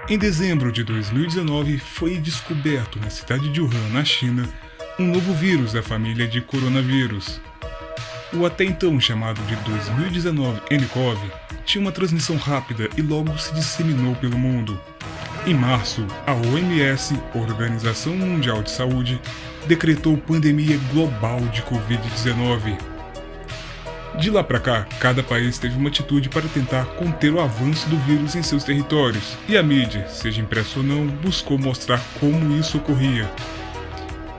Em dezembro de 2019, foi descoberto na cidade de Wuhan, na China, um novo vírus da família de coronavírus. O até então chamado de 2019 nCoV tinha uma transmissão rápida e logo se disseminou pelo mundo. Em março, a OMS, Organização Mundial de Saúde, decretou pandemia global de Covid-19. De lá para cá, cada país teve uma atitude para tentar conter o avanço do vírus em seus territórios, e a mídia, seja impressa ou não, buscou mostrar como isso ocorria.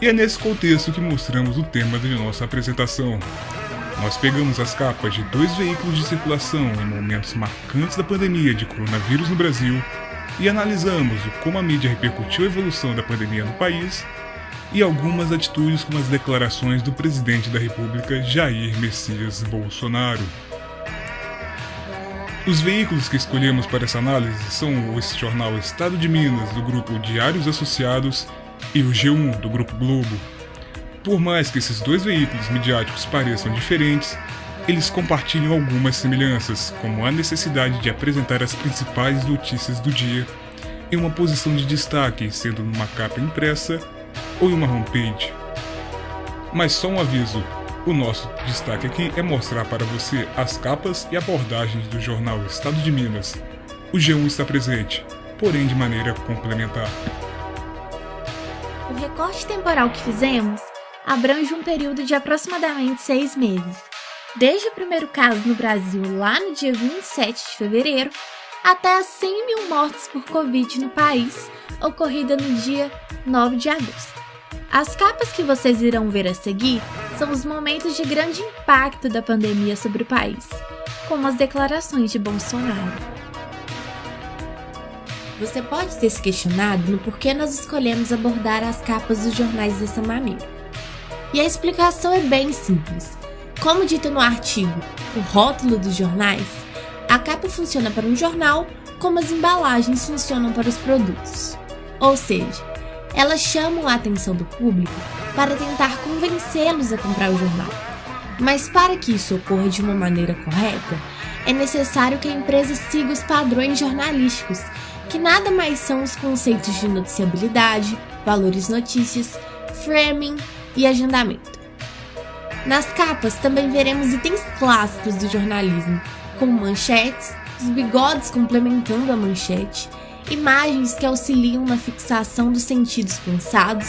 E é nesse contexto que mostramos o tema de nossa apresentação. Nós pegamos as capas de 2 veículos de circulação em momentos marcantes da pandemia de coronavírus no Brasil e analisamos como a mídia repercutiu a evolução da pandemia no país e algumas atitudes como as declarações do presidente da República, Jair Messias Bolsonaro. Os veículos que escolhemos para essa análise são o jornal Estado de Minas, do grupo Diários Associados, e o G1, do grupo Globo. Por mais que esses 2 veículos midiáticos pareçam diferentes, eles compartilham algumas semelhanças, como a necessidade de apresentar as principais notícias do dia em uma posição de destaque, sendo numa capa impressa ou em uma homepage. Mas só um aviso, o nosso destaque aqui é mostrar para você as capas e abordagens do jornal Estado de Minas. O G1 está presente, porém de maneira complementar. O recorte temporal que fizemos abrange um período de aproximadamente 6 meses, desde o primeiro caso no Brasil lá no dia 27 de fevereiro, até as 100 mil mortes por Covid no país, ocorrida no dia 9 de agosto. As capas que vocês irão ver a seguir são os momentos de grande impacto da pandemia sobre o país, como as declarações de Bolsonaro. Você pode ter se questionado no porquê nós escolhemos abordar as capas dos jornais dessa maneira. E a explicação é bem simples. Como dito no artigo O Rótulo dos Jornais, a capa funciona para um jornal como as embalagens funcionam para os produtos. Ou seja, elas chamam a atenção do público para tentar convencê-los a comprar o jornal. Mas para que isso ocorra de uma maneira correta, é necessário que a empresa siga os padrões jornalísticos, que nada mais são os conceitos de noticiabilidade, valores notícias, framing e agendamento. Nas capas também veremos itens clássicos do jornalismo, como manchetes, os bigodes complementando a manchete, imagens que auxiliam na fixação dos sentidos pensados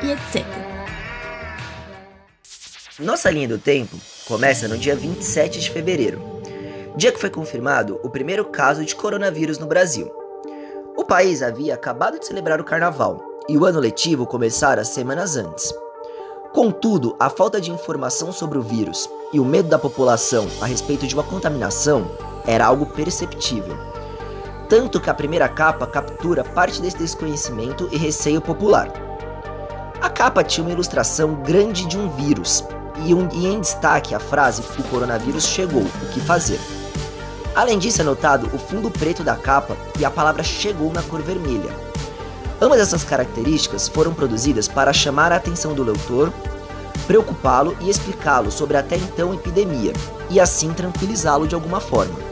e etc. Nossa linha do tempo começa no dia 27 de fevereiro, dia que foi confirmado o primeiro caso de coronavírus no Brasil. O país havia acabado de celebrar o carnaval e o ano letivo começara semanas antes. Contudo, a falta de informação sobre o vírus e o medo da população a respeito de uma contaminação era algo perceptível. Tanto que a primeira capa captura parte desse desconhecimento e receio popular. A capa tinha uma ilustração grande de um vírus e em destaque a frase "O coronavírus chegou, o que fazer?". Além disso, é notado o fundo preto da capa e a palavra "chegou" na cor vermelha. Ambas essas características foram produzidas para chamar a atenção do leitor, preocupá-lo e explicá-lo sobre a até então epidemia, e assim tranquilizá-lo de alguma forma.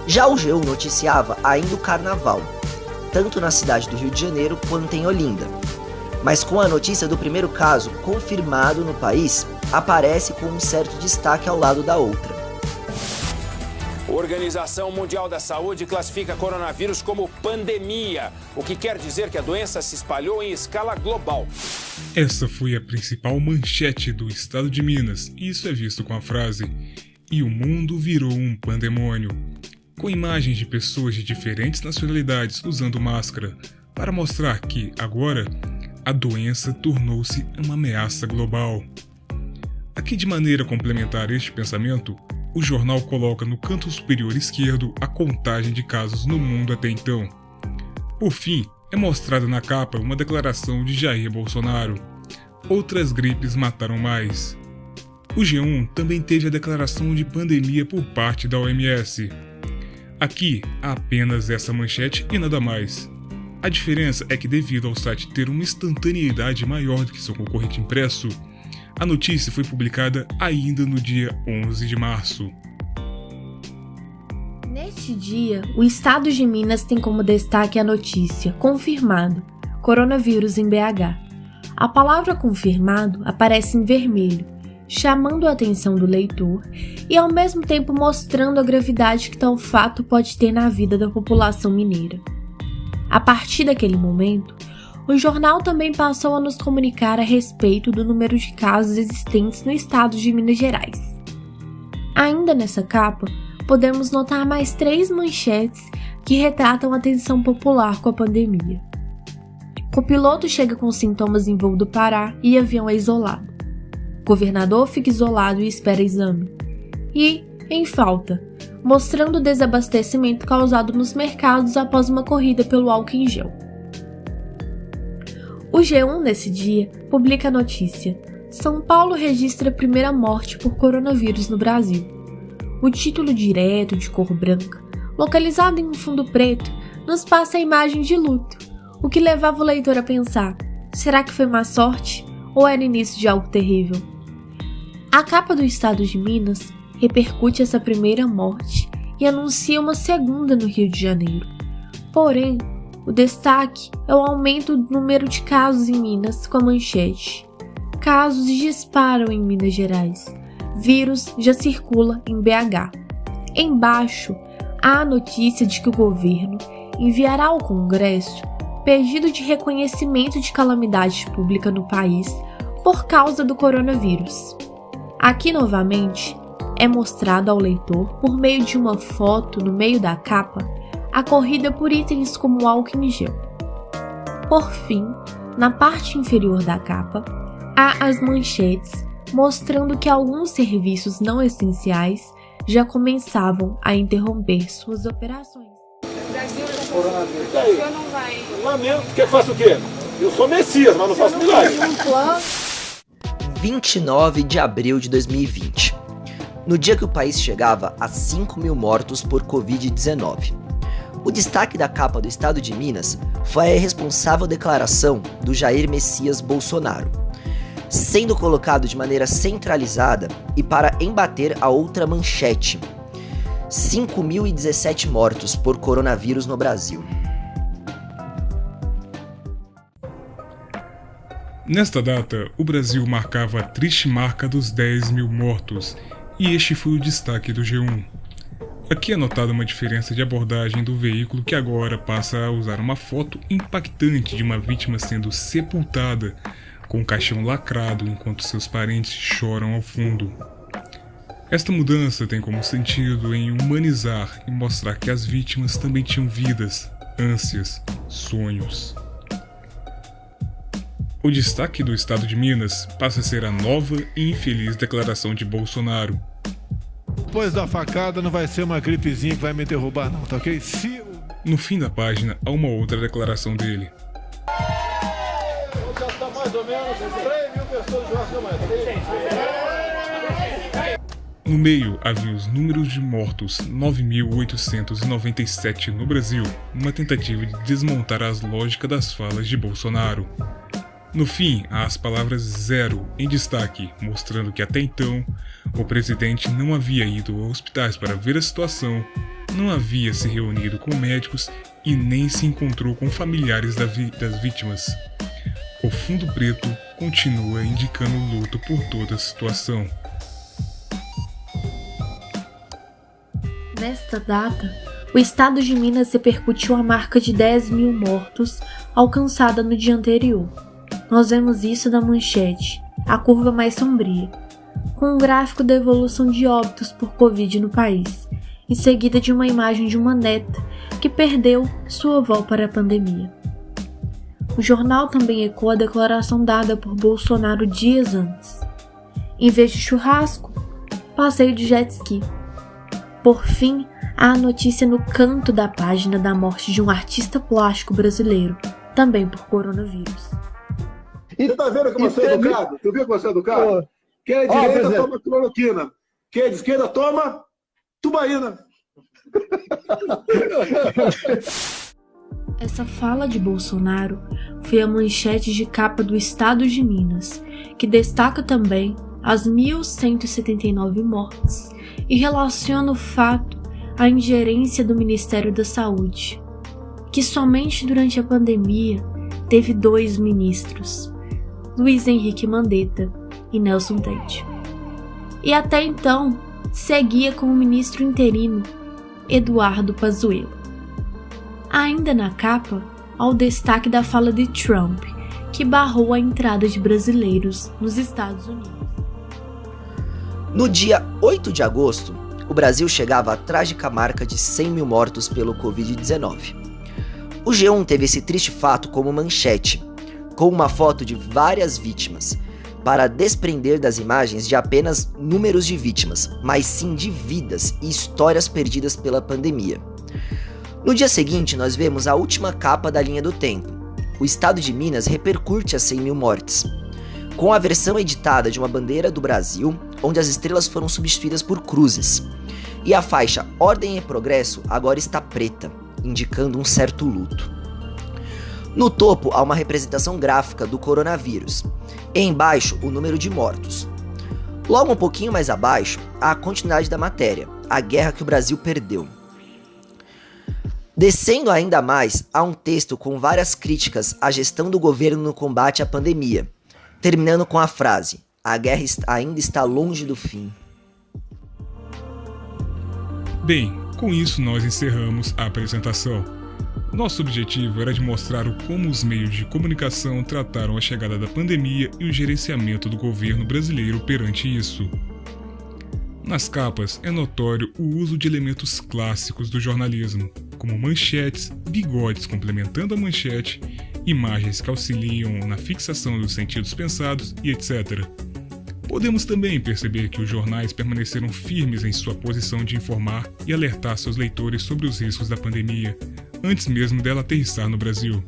Já o G1 noticiava ainda o carnaval, tanto na cidade do Rio de Janeiro quanto em Olinda. Mas com a notícia do primeiro caso confirmado no país, aparece com um certo destaque ao lado da outra. A Organização Mundial da Saúde classifica coronavírus como pandemia, o que quer dizer que a doença se espalhou em escala global. Essa foi a principal manchete do Estado de Minas, e isso é visto com a frase "E o mundo virou um pandemônio", com imagens de pessoas de diferentes nacionalidades usando máscara, para mostrar que, agora, a doença tornou-se uma ameaça global. Aqui, de maneira complementar a este pensamento, o jornal coloca no canto superior esquerdo a contagem de casos no mundo até então. Por fim, é mostrada na capa uma declaração de Jair Bolsonaro: "Outras gripes mataram mais". O G1 também teve a declaração de pandemia por parte da OMS. Aqui há apenas essa manchete e nada mais. A diferença é que, devido ao site ter uma instantaneidade maior do que seu concorrente impresso, a notícia foi publicada ainda no dia 11 de março. Neste Neste dia, o estado de Minas tem como destaque a notícia confirmado, coronavírus em BH. A palavra confirmado aparece em vermelho, chamando a atenção do leitor e ao mesmo tempo mostrando a gravidade que tal fato pode ter na vida da população mineira. A partir daquele momento, o jornal também passou a nos comunicar a respeito do número de casos existentes no estado de Minas Gerais. Ainda nessa capa, podemos notar mais 3 manchetes que retratam a tensão popular com a pandemia. Copiloto chega com sintomas em voo do Pará e avião é isolado. Governador fica isolado e espera exame. E, em falta, mostrando o desabastecimento causado nos mercados após uma corrida pelo álcool em gel. O G1, nesse dia, publica a notícia: São Paulo registra a primeira morte por coronavírus no Brasil. O título direto, de cor branca, localizado em um fundo preto, nos passa a imagem de luto, o que levava o leitor a pensar: será que foi má sorte ou era início de algo terrível? A capa do estado de Minas repercute essa primeira morte e anuncia uma segunda no Rio de Janeiro. Porém, o destaque é o aumento do número de casos em Minas, com a manchete: casos disparam em Minas Gerais. Vírus já circula em BH. Embaixo, há a notícia de que o governo enviará ao Congresso pedido de reconhecimento de calamidade pública no país por causa do coronavírus. Aqui, novamente, é mostrado ao leitor, por meio de uma foto no meio da capa, a corrida por itens como álcool em gel. Por fim, na parte inferior da capa, há as manchetes mostrando que alguns serviços não essenciais já começavam a interromper suas operações. Brasil, o senhor não vai... Lamento, quer que faça o quê? Eu sou Messias, mas não faço milagre. 29 de abril de 2020. No dia que o país chegava a 5.000 mortos por Covid-19. O destaque da capa do estado de Minas foi a irresponsável declaração do Jair Messias Bolsonaro, sendo colocado de maneira centralizada e para embater a outra manchete: 5.017 mortos por coronavírus no Brasil. Nesta data, o Brasil marcava a triste marca dos 10.000 mortos, e este foi o destaque do G1. Aqui é notada uma diferença de abordagem do veículo, que agora passa a usar uma foto impactante de uma vítima sendo sepultada com o caixão lacrado enquanto seus parentes choram ao fundo. Esta mudança tem como sentido em humanizar e mostrar que as vítimas também tinham vidas, ânsias, sonhos. O destaque do estado de Minas passa a ser a nova e infeliz declaração de Bolsonaro. Depois da facada não vai ser uma gripezinha que vai me derrubar não, tá ok? No fim da página há uma outra declaração dele. Já está mais ou menos 3.000 pessoas de No meio havia os números de mortos, 9.897 no Brasil, uma tentativa de desmontar as lógicas das falas de Bolsonaro. No fim, há as palavras 0 em destaque, mostrando que até então, o presidente não havia ido a hospitais para ver a situação, não havia se reunido com médicos e nem se encontrou com familiares das vítimas. O fundo preto continua indicando luto por toda a situação. Nesta data, o estado de Minas repercutiu a marca de 10.000 mortos alcançada no dia anterior. Nós vemos isso na manchete, a curva mais sombria, com um gráfico da evolução de óbitos por Covid no país, em seguida de uma imagem de uma neta que perdeu sua avó para a pandemia. O jornal também ecoa a declaração dada por Bolsonaro dias antes. Em vez de churrasco, passeio de jet ski. Por fim, há a notícia no canto da página da morte de um artista plástico brasileiro, também por coronavírus. Você tá vendo que você é educado? Tu viu que você é educado? Quem é de direita toma cloroquina. Quem é de esquerda toma tubaína. Essa fala de Bolsonaro foi a manchete de capa do estado de Minas, que destaca também as 1.179 mortes e relaciona o fato a ingerência do Ministério da Saúde, que somente durante a pandemia teve 2 ministros, Luiz Henrique Mandetta e Nelson Teich. E até então seguia como ministro interino Eduardo Pazuello. Ainda na capa, há o destaque da fala de Trump, que barrou a entrada de brasileiros nos Estados Unidos. No dia 8 de agosto, o Brasil chegava à trágica marca de 100 mil mortos pelo Covid-19. O G1 teve esse triste fato como manchete, com uma foto de várias vítimas, para desprender das imagens de apenas números de vítimas, mas sim de vidas e histórias perdidas pela pandemia. No dia seguinte, nós vemos a última capa da linha do tempo. O estado de Minas repercute as 100 mil mortes, com a versão editada de uma bandeira do Brasil, onde as estrelas foram substituídas por cruzes, e a faixa Ordem e Progresso agora está preta, indicando um certo luto. No topo há uma representação gráfica do coronavírus, e embaixo o número de mortos. Logo um pouquinho mais abaixo, há a continuidade da matéria, a guerra que o Brasil perdeu. Descendo ainda mais, há um texto com várias críticas à gestão do governo no combate à pandemia, terminando com a frase: a guerra ainda está longe do fim. Bem, com isso nós encerramos a apresentação. Nosso objetivo era de mostrar como os meios de comunicação trataram a chegada da pandemia e o gerenciamento do governo brasileiro perante isso. Nas capas é notório o uso de elementos clássicos do jornalismo, como manchetes, bigodes complementando a manchete, imagens que auxiliam na fixação dos sentidos pensados e etc. Podemos também perceber que os jornais permaneceram firmes em sua posição de informar e alertar seus leitores sobre os riscos da pandemia, antes mesmo dela aterrissar no Brasil.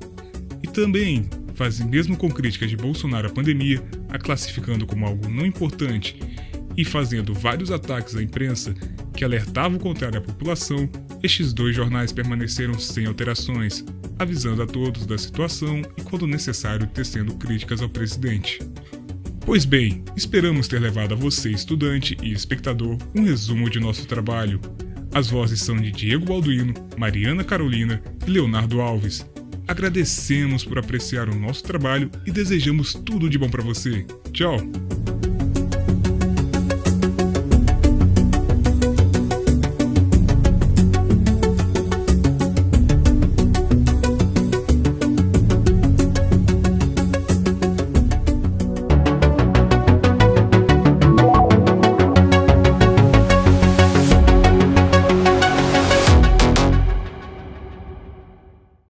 E também fazem, mesmo com críticas de Bolsonaro à pandemia, a classificando como algo não importante e fazendo vários ataques à imprensa que alertavam o contrário à população, estes 2 jornais permaneceram sem alterações, avisando a todos da situação e, quando necessário, tecendo críticas ao presidente. Pois bem, esperamos ter levado a você, estudante e espectador, um resumo de nosso trabalho. As vozes são de Diego Balduino, Mariana Carolina e Leonardo Alves. Agradecemos por apreciar o nosso trabalho e desejamos tudo de bom para você. Tchau!